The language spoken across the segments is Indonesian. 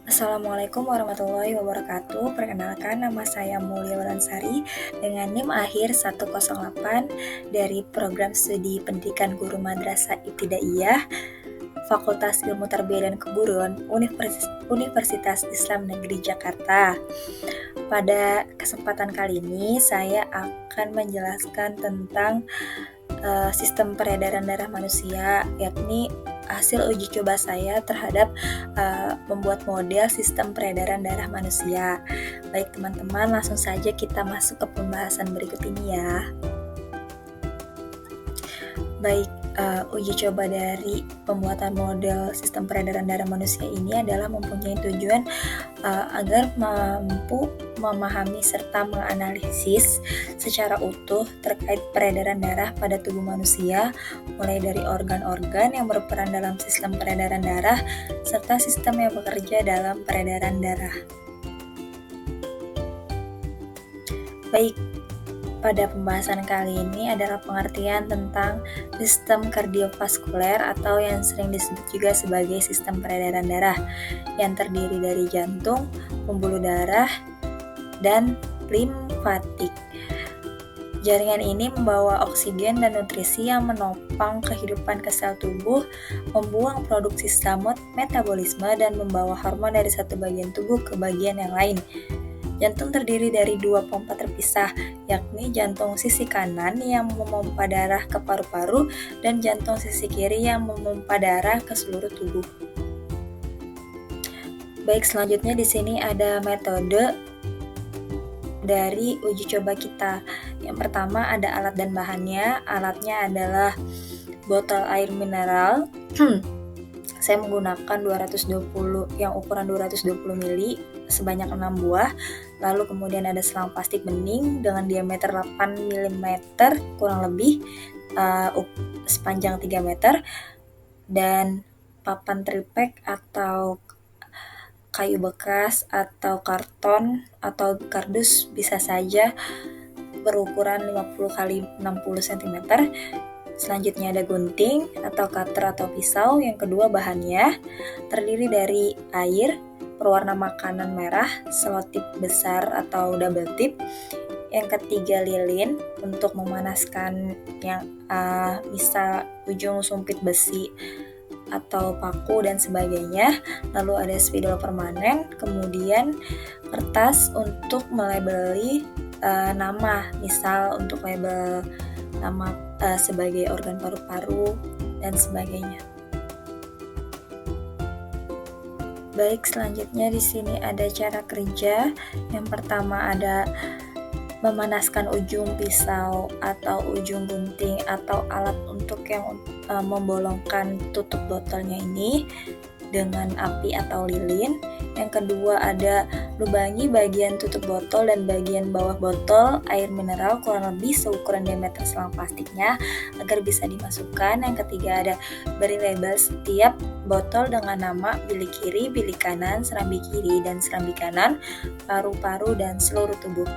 Assalamualaikum warahmatullahi wabarakatuh. Perkenalkan, nama saya Mulia Walansari dengan NIM akhir 108 dari Program Studi Pendidikan Guru Madrasah Ibtidaiyah, Fakultas Ilmu Tarbiyah dan Keguruan, Universitas Islam Negeri Jakarta. Pada kesempatan kali ini, saya akan menjelaskan tentang sistem peredaran darah manusia, yakni hasil uji coba saya terhadap membuat model sistem peredaran darah manusia. Baik teman-teman, langsung saja kita masuk ke pembahasan berikut ini ya. Baik, uji coba dari pembuatan model sistem peredaran darah manusia ini adalah mempunyai tujuan agar mampu memahami serta menganalisis secara utuh terkait peredaran darah pada tubuh manusia, mulai dari organ-organ yang berperan dalam sistem peredaran darah, serta sistem yang bekerja dalam peredaran darah. Baik, pada pembahasan kali ini adalah pengertian tentang sistem kardiovaskuler atau yang sering disebut juga sebagai sistem peredaran darah, yang terdiri dari jantung, pembuluh darah, dan limfatik. Jaringan ini membawa oksigen dan nutrisi yang menopang kehidupan ke sel tubuh, membuang produksi sel metabolisme, dan membawa hormon dari satu bagian tubuh ke bagian yang lain. Jantung terdiri dari dua pompa terpisah, yakni jantung sisi kanan yang memompa darah ke paru-paru dan jantung sisi kiri yang memompa darah ke seluruh tubuh. Baik, selanjutnya di sini ada metode dari uji coba kita. Yang pertama ada alat dan bahannya. Alatnya adalah botol air mineral. Saya menggunakan 220 yang ukuran 220 ml sebanyak 6 buah. Lalu kemudian ada selang plastik bening dengan diameter 8 mm kurang lebih, sepanjang 3 meter, dan papan triplek atau kayu bekas atau karton atau kardus bisa saja berukuran 50 x 60 cm. Selanjutnya ada gunting atau cutter atau pisau. Yang kedua bahannya terdiri dari air berwarna makanan merah, selotip besar atau double tip. Yang ketiga lilin untuk memanaskan yang misal ujung sumpit besi atau paku dan sebagainya. Lalu ada spidol permanen, kemudian kertas untuk melabeli nama, misal untuk label nama sebagai organ paru-paru dan sebagainya. Baik, selanjutnya di sini ada cara kerja. Yang pertama ada memanaskan ujung pisau atau ujung gunting atau alat untuk yang membolongkan tutup botolnya ini dengan api atau lilin. Yang kedua ada lubangi bagian tutup botol dan bagian bawah botol air mineral kurang lebih seukuran diameter selang plastiknya agar bisa dimasukkan. Yang ketiga ada beri label setiap botol dengan nama bilik kiri, bilik kanan, serambi kiri dan serambi kanan, paru-paru dan seluruh tubuh.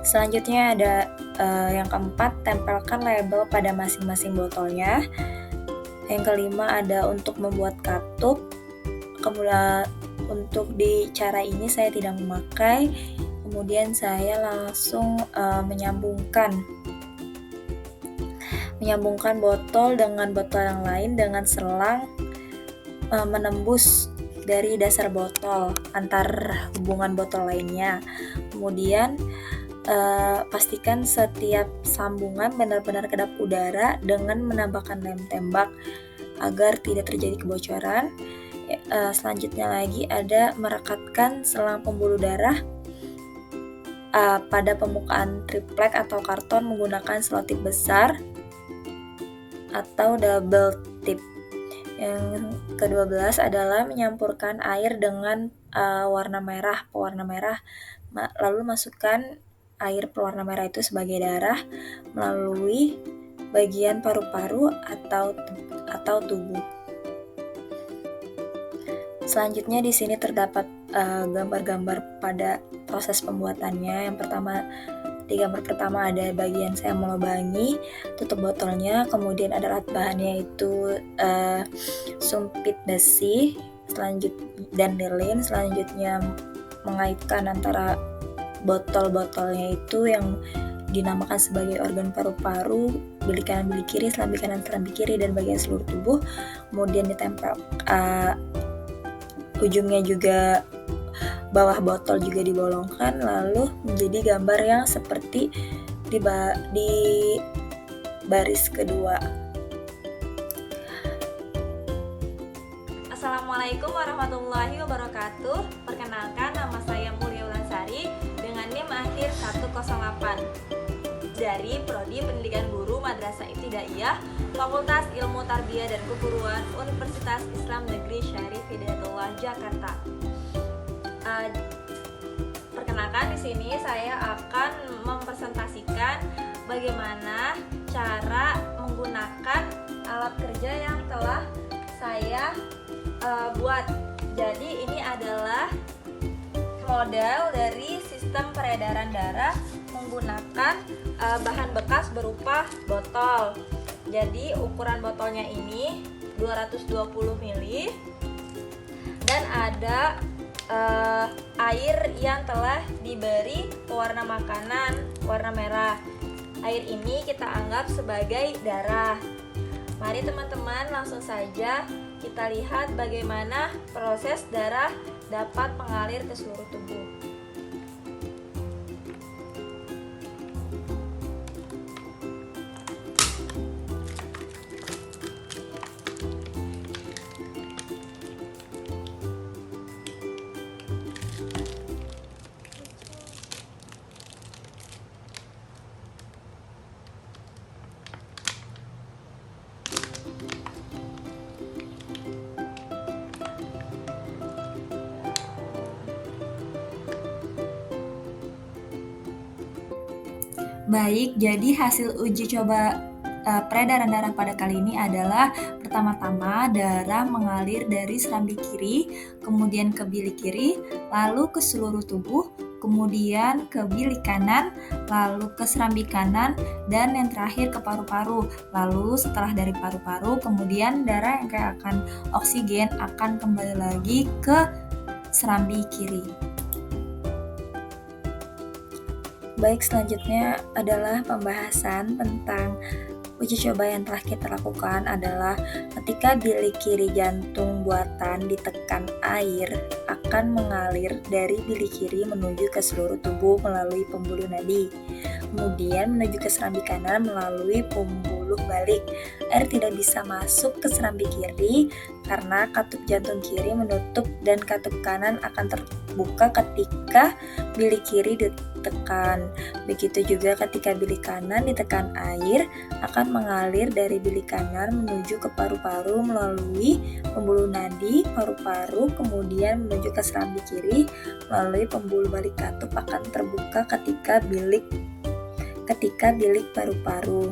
Selanjutnya ada yang keempat, tempelkan label pada masing-masing botolnya. Yang kelima ada untuk membuat katup. Kemudian untuk di cara ini saya tidak memakai. Kemudian saya langsung menyambungkan botol dengan botol yang lain dengan selang menembus dari dasar botol antar hubungan botol lainnya. Kemudian pastikan setiap sambungan benar-benar kedap udara dengan menambahkan lem tembak agar tidak terjadi kebocoran. Selanjutnya lagi ada merekatkan selang pembuluh darah pada permukaan triplek atau karton menggunakan selotip besar atau double tip. Yang ke-12 adalah menyampurkan air dengan pewarna merah, lalu masukkan air pewarna merah itu sebagai darah melalui bagian paru-paru atau tubuh. Selanjutnya di sini terdapat gambar-gambar pada proses pembuatannya. Yang pertama, di gambar pertama ada bagian saya melubangi tutup botolnya, kemudian ada alat bahannya itu sumpit besi dan lilin. Selanjutnya mengaitkan antara botol-botolnya itu yang dinamakan sebagai organ paru-paru, bilik kanan, bilik kiri, selambi kanan, selambi kiri, dan bagian seluruh tubuh. Kemudian ditempel ujungnya juga, bawah botol juga dibolongkan, lalu menjadi gambar yang seperti di baris kedua. Assalamualaikum warahmatullahi wabarakatuh. Perkenalkan, nama saya Mulia Ulansari dengan NIM akhir 108 dari Prodi Pendidikan Guru Madrasah Ibtidaiyah, Fakultas Ilmu Tarbiyah dan Keguruan, Universitas Islam Negeri Syarif Hidayatullah, Jakarta. Perkenalkan, di sini saya akan mempresentasikan bagaimana cara menggunakan alat kerja yang telah saya buat. Jadi ini adalah model dari sistem peredaran darah menggunakan bahan bekas berupa botol. Jadi ukuran botolnya ini 220 ml dan ada air yang telah diberi pewarna makanan warna merah. Air ini kita anggap sebagai darah. Mari teman-teman langsung saja kita lihat bagaimana proses darah dapat mengalir ke seluruh tubuh. Baik, jadi hasil uji coba peredaran darah pada kali ini adalah pertama-tama darah mengalir dari serambi kiri, kemudian ke bilik kiri, lalu ke seluruh tubuh, kemudian ke bilik kanan, lalu ke serambi kanan, dan yang terakhir ke paru-paru. Lalu setelah dari paru-paru, kemudian darah yang akan oksigen akan kembali lagi ke serambi kiri. Baik, selanjutnya adalah pembahasan tentang uji coba yang telah kita lakukan adalah ketika bilik kiri jantung buatan ditekan, air akan mengalir dari bilik kiri menuju ke seluruh tubuh melalui pembuluh nadi, kemudian menuju ke serambi kanan melalui pembuluh balik. Air tidak bisa masuk ke serambi kiri karena katup jantung kiri menutup dan katup kanan akan terbuka ketika bilik kiri ditekan. Begitu juga ketika bilik kanan ditekan, air akan mengalir dari bilik kanan menuju ke paru-paru melalui pembuluh nadi paru-paru, kemudian menuju ke serambi kiri melalui pembuluh balik. Katup akan terbuka ketika bilik paru-paru.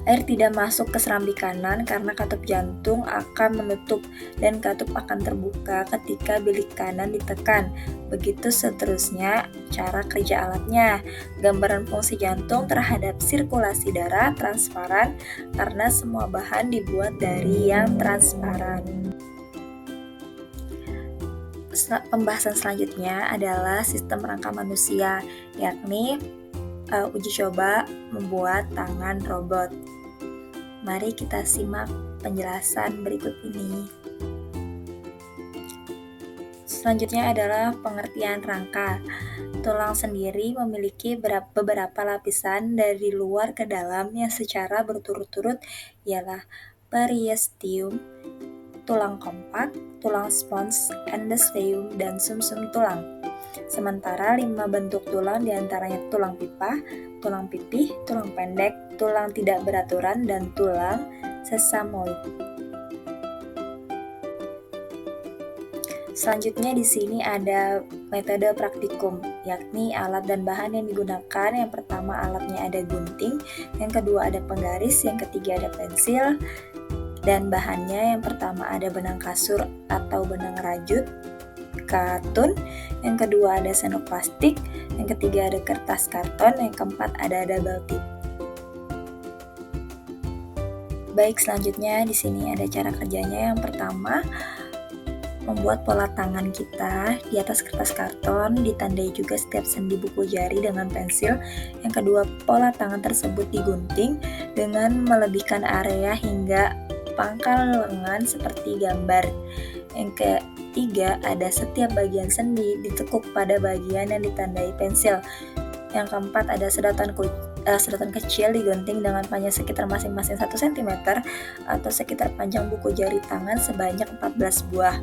Air tidak masuk ke serambi kanan karena katup jantung akan menutup dan katup akan terbuka ketika bilik kanan ditekan. Begitu seterusnya cara kerja alatnya. Gambaran fungsi jantung terhadap sirkulasi darah transparan karena semua bahan dibuat dari yang transparan. Pembahasan selanjutnya adalah sistem rangka manusia, yakni uji coba membuat tangan robot. Mari kita simak penjelasan berikut ini. Selanjutnya adalah pengertian rangka. Tulang sendiri memiliki beberapa lapisan dari luar ke dalam yang secara berturut-turut ialah periosteum, tulang kompak, tulang spons, endosteum, dan sumsum tulang. Sementara 5 bentuk tulang diantaranya tulang pipa, tulang pipih, tulang pendek, tulang tidak beraturan, dan tulang sesamoid. Selanjutnya di sini ada metode praktikum, yakni alat dan bahan yang digunakan. Yang pertama alatnya ada gunting, yang kedua ada penggaris, yang ketiga ada pensil, dan bahannya yang pertama ada benang kasur atau benang rajut, katun, yang kedua ada sendok plastik, yang ketiga ada kertas karton, yang keempat ada double tip. Baik, selanjutnya di sini ada cara kerjanya. Yang pertama, membuat pola tangan kita di atas kertas karton, ditandai juga setiap sendi buku jari dengan pensil. Yang kedua, pola tangan tersebut digunting dengan melebihkan area hingga pangkal lengan seperti gambar. Yang ketiga, ada setiap bagian sendi ditekuk pada bagian yang ditandai pensil. Yang keempat, ada sedotan kecil digunting dengan panjang sekitar masing-masing 1 cm atau sekitar panjang buku jari tangan sebanyak 14 buah.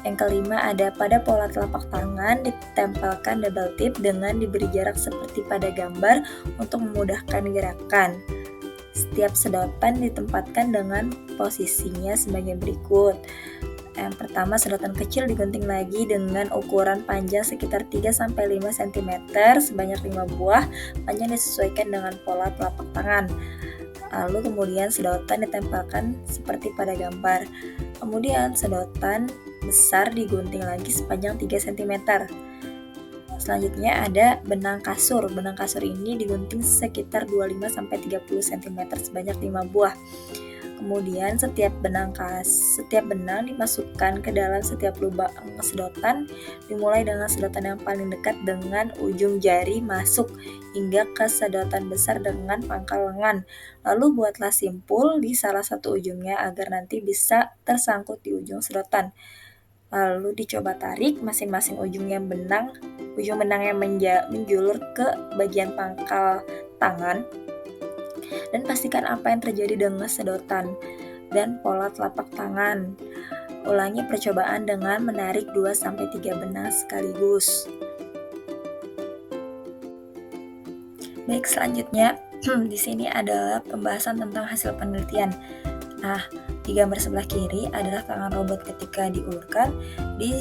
Yang kelima, ada pada pola telapak tangan ditempelkan double tip dengan diberi jarak seperti pada gambar untuk memudahkan gerakan. Setiap sedotan ditempatkan dengan posisinya sebagai berikut. Yang pertama, sedotan kecil digunting lagi dengan ukuran panjang sekitar 3-5 cm sebanyak 5 buah, panjang disesuaikan dengan pola telapak tangan. Lalu kemudian sedotan ditempelkan seperti pada gambar. Kemudian sedotan besar digunting lagi sepanjang 3 cm. Selanjutnya ada benang kasur. Benang kasur ini digunting sekitar 25-30 cm sebanyak 5 buah. Kemudian setiap benang dimasukkan ke dalam setiap lubang sedotan, dimulai dengan sedotan yang paling dekat dengan ujung jari masuk hingga ke sedotan besar dengan pangkal lengan. Lalu buatlah simpul di salah satu ujungnya agar nanti bisa tersangkut di ujung sedotan. Lalu dicoba tarik masing-masing ujung benangnya menjulur ke bagian pangkal tangan, dan pastikan apa yang terjadi dengan sedotan dan pola telapak tangan. Ulangi percobaan dengan menarik 2-3 benang sekaligus. Baik, selanjutnya di sini adalah pembahasan tentang hasil penelitian. Nah, di gambar sebelah kiri adalah tangan robot ketika diulurkan, di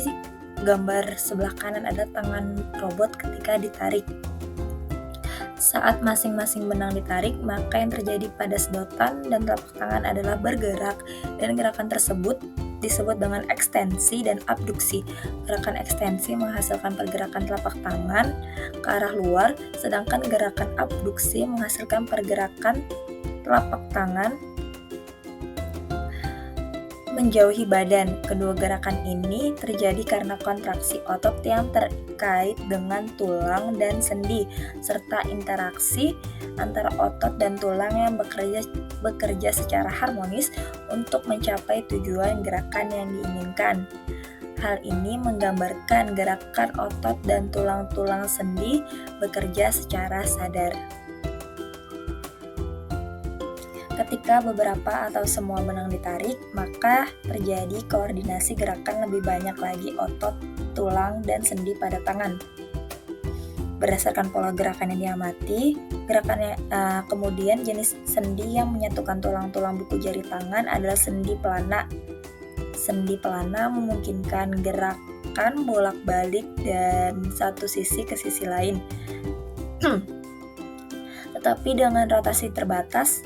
gambar sebelah kanan ada tangan robot ketika ditarik. Saat masing-masing benang ditarik, maka yang terjadi pada sedotan dan telapak tangan adalah bergerak, dan gerakan tersebut disebut dengan ekstensi dan abduksi. Gerakan ekstensi menghasilkan pergerakan telapak tangan ke arah luar, sedangkan gerakan abduksi menghasilkan pergerakan telapak tangan menjauhi badan. Kedua gerakan ini terjadi karena kontraksi otot yang terkait dengan tulang dan sendi, serta interaksi antara otot dan tulang yang bekerja secara harmonis untuk mencapai tujuan gerakan yang diinginkan. Hal ini menggambarkan gerakan otot dan tulang-tulang sendi bekerja secara sadar. Ketika beberapa atau semua benang ditarik, maka terjadi koordinasi gerakan lebih banyak lagi otot, tulang, dan sendi pada tangan. Berdasarkan pola gerakan yang diamati, kemudian jenis sendi yang menyatukan tulang-tulang buku jari tangan adalah sendi pelana. Sendi pelana memungkinkan gerakan bolak-balik dan satu sisi ke sisi lain. Tetapi dengan rotasi terbatas.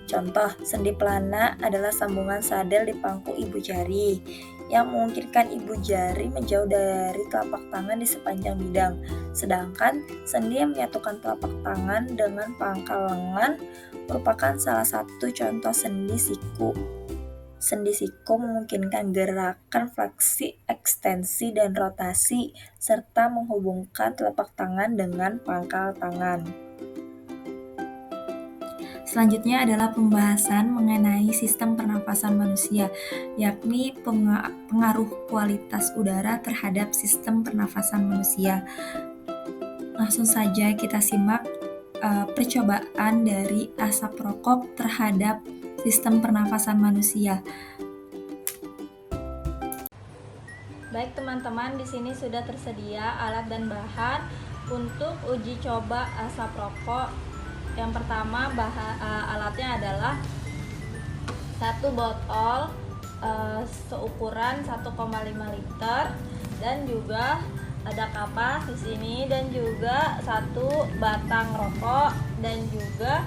Contoh, sendi pelana adalah sambungan sadel di pangku ibu jari yang memungkinkan ibu jari menjauh dari telapak tangan di sepanjang bidang. Sedangkan sendi yang menyatukan telapak tangan dengan pangkal lengan merupakan salah satu contoh sendi siku. Sendi siku memungkinkan gerakan fleksi, ekstensi, dan rotasi, serta menghubungkan telapak tangan dengan pangkal tangan. Selanjutnya adalah pembahasan mengenai sistem pernafasan manusia, yakni pengaruh kualitas udara terhadap sistem pernafasan manusia. Langsung saja kita simak percobaan dari asap rokok terhadap sistem pernafasan manusia. Baik teman-teman, di sini sudah tersedia alat dan bahan untuk uji coba asap rokok. Yang pertama alatnya adalah satu botol seukuran 1,5 liter, dan juga ada kapas di sini, dan juga satu batang rokok, dan juga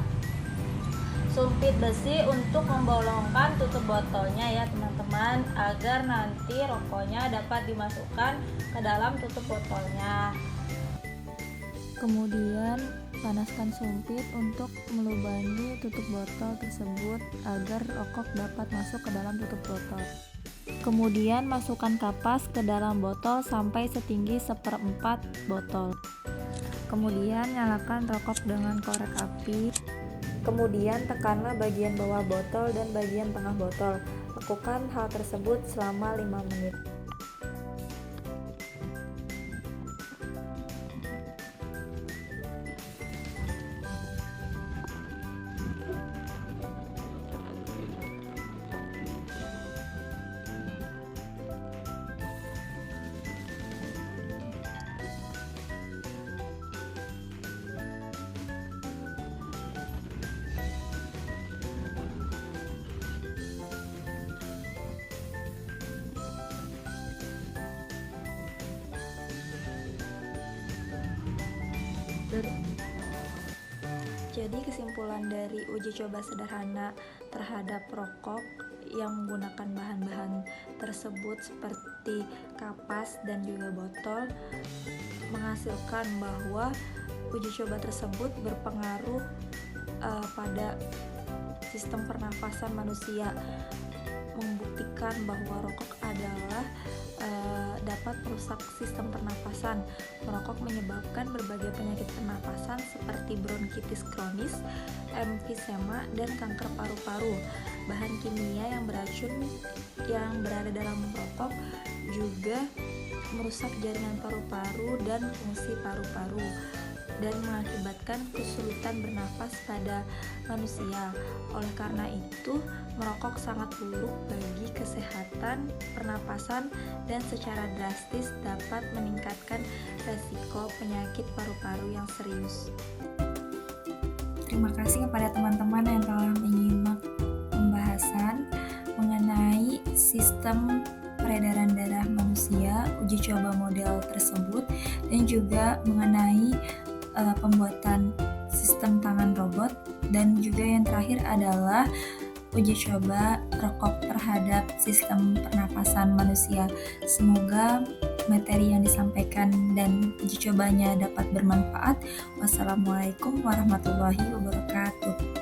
sumpit besi untuk membolongkan tutup botolnya ya teman-teman, agar nanti rokoknya dapat dimasukkan ke dalam tutup botolnya. Kemudian Panaskan sumpit untuk melubangi tutup botol tersebut agar rokok dapat masuk ke dalam tutup botol. Kemudian masukkan kapas ke dalam botol sampai setinggi 1/4 botol. Kemudian nyalakan rokok dengan korek api. Kemudian tekanlah bagian bawah botol dan bagian tengah botol. Lakukan hal tersebut selama 5 menit. Jadi kesimpulan dari uji coba sederhana terhadap rokok yang menggunakan bahan-bahan tersebut seperti kapas dan juga botol menghasilkan bahwa uji coba tersebut berpengaruh pada sistem pernafasan manusia, membuktikan bahwa rokok adalah dapat merusak sistem pernafasan. Merokok menyebabkan berbagai penyakit pernafasan seperti bronkitis kronis, emfisema, dan kanker paru-paru. Bahan kimia yang beracun yang berada dalam merokok juga merusak jaringan paru-paru dan fungsi paru-paru dan mengakibatkan kesulitan bernafas pada manusia. Oleh karena itu, merokok sangat buruk bagi kesehatan pernapasan dan secara drastis dapat meningkatkan resiko penyakit paru-paru yang serius. Terima kasih kepada teman-teman yang telah menyimak pembahasan mengenai sistem peredaran darah manusia, uji coba model tersebut, dan juga mengenai pembuatan sistem tangan robot, dan juga yang terakhir adalah uji coba rokok terhadap sistem pernapasan manusia. Semoga materi yang disampaikan dan uji cobanya dapat bermanfaat. Wassalamualaikum warahmatullahi wabarakatuh.